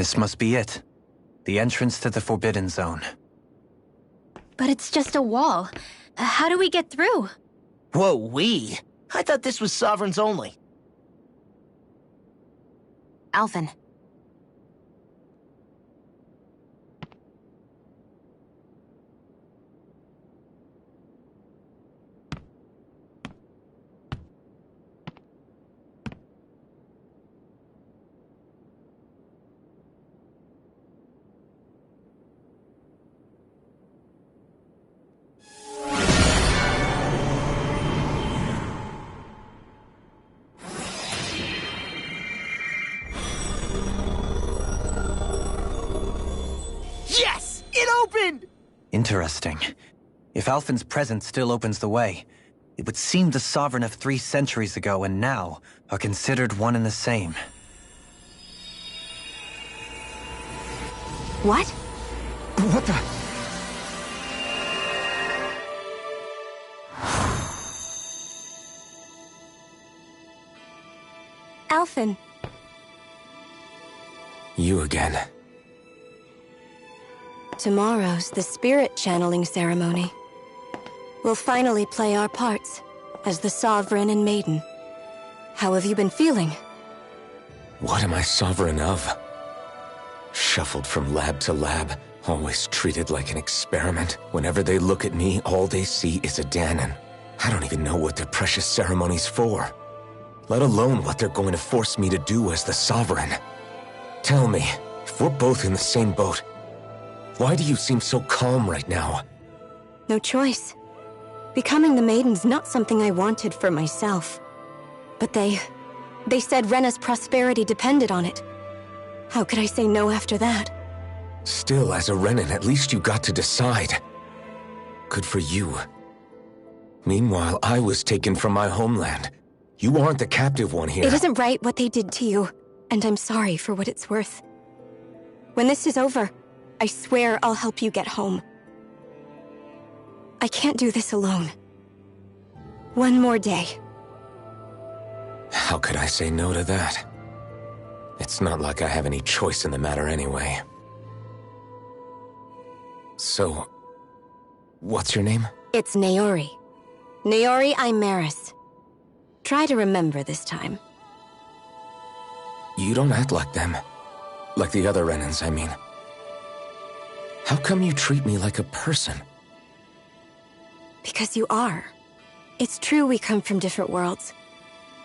This must be it. The entrance to the Forbidden Zone. But it's just a wall. How do we get through? Whoa, we? I thought this was Sovereigns only. Alphen. Yes! It opened! Interesting. If Alphen's presence still opens the way, it would seem the Sovereign of 3 centuries ago and now are considered one and the same. What? What the? Alphen. You again. Tomorrow's the spirit channeling ceremony. We'll finally play our parts as the Sovereign and Maiden. How have you been feeling? What am I sovereign of? Shuffled from lab to lab, always treated like an experiment. Whenever they look at me, all they see is a Dahnan. I don't even know what their precious ceremony's for, let alone what they're going to force me to do as the Sovereign. Tell me, if we're both in the same boat, why do you seem so calm right now? No choice. Becoming the Maiden's not something I wanted for myself. But they said Rena's prosperity depended on it. How could I say no after that? Still, as a Renan, at least you got to decide. Good for you. Meanwhile, I was taken from my homeland. You aren't the captive one here. It isn't right what they did to you, and I'm sorry for what it's worth. When this is over, I swear I'll help you get home. I can't do this alone. One more day. How could I say no to that? It's not like I have any choice in the matter anyway. So, what's your name? It's Naori. Naori Imeris. Try to remember this time. You don't act like them. Like the other Renans, I mean. How come you treat me like a person? Because you are. It's true we come from different worlds.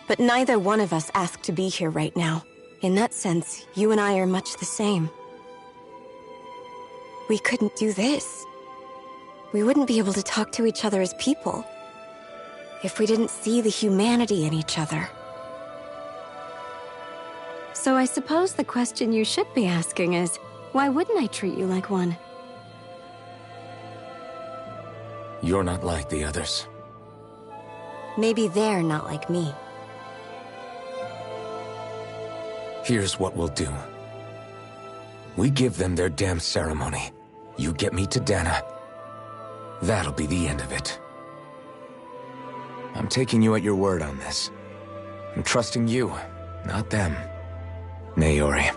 But neither one of us asked to be here right now. In that sense, you and I are much the same. We couldn't do this. We wouldn't be able to talk to each other as people if we didn't see the humanity in each other. So I suppose the question you should be asking is, why wouldn't I treat you like one? You're not like the others. Maybe they're not like me. Here's what we'll do. We give them their damn ceremony. You get me to Dahna. That'll be the end of it. I'm taking you at your word on this. I'm trusting you, not them. Naori.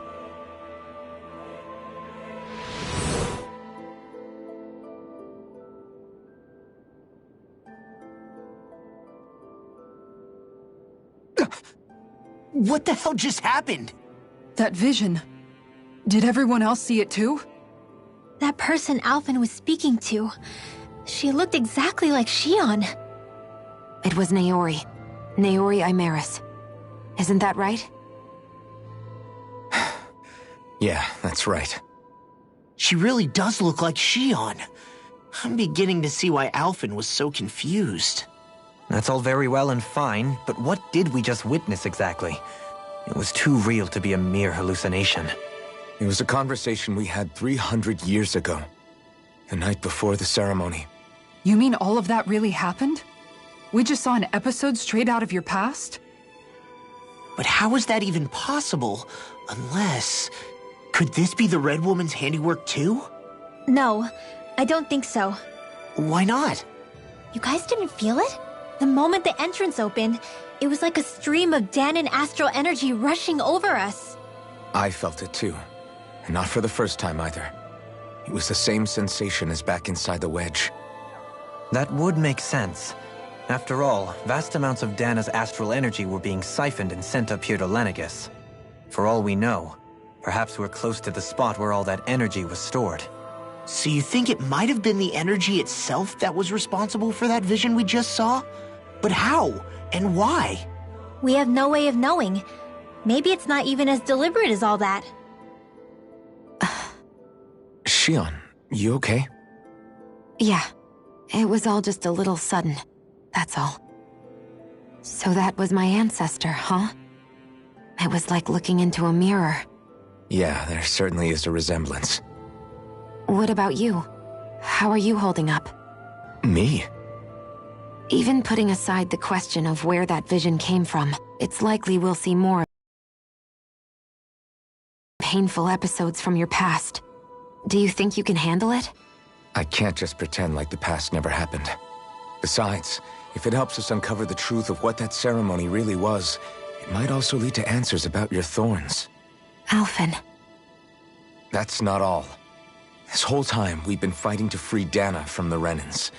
What the hell just happened? That vision. Did everyone else see it too? That person Alphen was speaking to. She looked exactly like Xion. It was Naori. Naori Imeris. Isn't that right? Yeah, that's right. She really does look like Xion. I'm beginning to see why Alphen was so confused. That's all very well and fine, but what did we just witness exactly? It was too real to be a mere hallucination. It was a conversation we had 300 years ago. The night before the ceremony. You mean all of that really happened? We just saw an episode straight out of your past? But how is that even possible? Unless... Could this be the Red Woman's handiwork too? No, I don't think so. Why not? You guys didn't feel it? The moment the entrance opened, it was like a stream of Dahnan astral energy rushing over us. I felt it too. And not for the first time either. It was the same sensation as back inside the wedge. That would make sense. After all, vast amounts of Dana's astral energy were being siphoned and sent up here to Lenegus. For all we know, perhaps we're close to the spot where all that energy was stored. So you think it might have been the energy itself that was responsible for that vision we just saw? But how? And why? We have no way of knowing. Maybe it's not even as deliberate as all that. Shion, you okay? Yeah. It was all just a little sudden. That's all. So that was my ancestor, huh? It was like looking into a mirror. Yeah, there certainly is a resemblance. What about you? How are you holding up? Me? Even putting aside the question of where that vision came from, it's likely we'll see more painful episodes from your past. Do you think you can handle it? I can't just pretend like the past never happened. Besides, if it helps us uncover the truth of what that ceremony really was, it might also lead to answers about your thorns. Alphen. That's not all. This whole time, we've been fighting to free Dana from the Renans.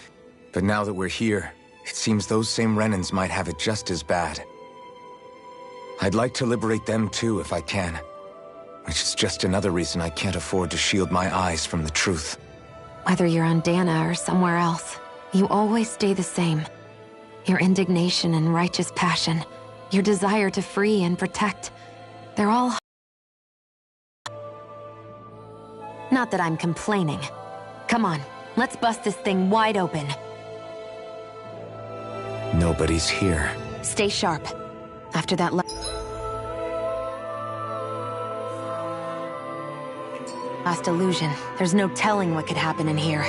But now that we're here, it seems those same Renans might have it just as bad. I'd like to liberate them too if I can. Which is just another reason I can't afford to shield my eyes from the truth. Whether you're on Dana or somewhere else, you always stay the same. Your indignation and righteous passion, your desire to free and protect, they're all... Not that I'm complaining. Come on, let's bust this thing wide open. Nobody's here. Stay sharp. After that last illusion, there's no telling what could happen in here.